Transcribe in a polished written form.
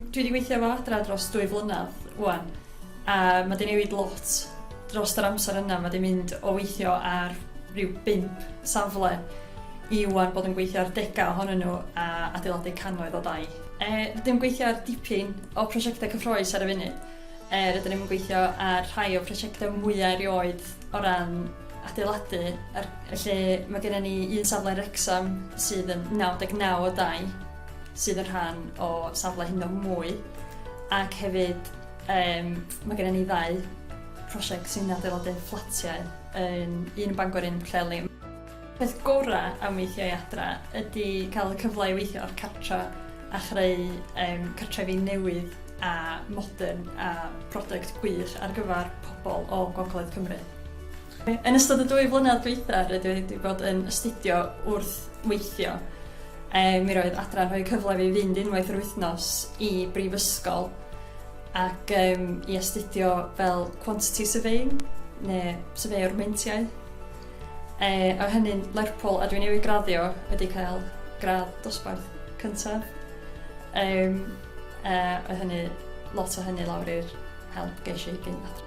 dwi wedi gweithio efo adra dros 2 flynedd wan, a mae wedi newid lot dros yr amser yna. Mae wedi mynd o weithio ar rhyw 5 safle i wan bod yn gweithio ar 10 ohonyn nhw a adeiladu cannoedd o dai. Rydym yn gweithio ar dipyn o prosiectau cyffroes ar y funud. Rydym yn gweithio ar rhai o prosiectau mwyaf erioed o ran adeiladu, lle mae gennym ni un safle Wrecsam sydd yn 99 o dai, sydd yn rhan o safle hyn o mwy, ac hefyd mae gennym ni 2 prosiect sy'n adeiladu fflatiau, un yn Bangor, un yn Pwllheli. Peth gorau am weithio i adra ydy cael y cyfle i weithio o'r cartra a chreu cartrefi newydd a modern a product gwych ar gyfer pobl o Gogledd Cymru. Yn ystod y 2 flynedd dwytha, rydw i wedi bod yn astudio wrth weithio. Mi roedd adran rhoi cyfle fi fynd unwaith yr wythnos i brifysgol ac i astudio fel quantity surveying neu surveyor meintiau. O hynny'n Lerpwl, a dwi'n newydd graddio, wedi cael gradd dosbarth cyntaf. Oedd hynny, lot o hynny lawr i'r help geisio i gyn adra.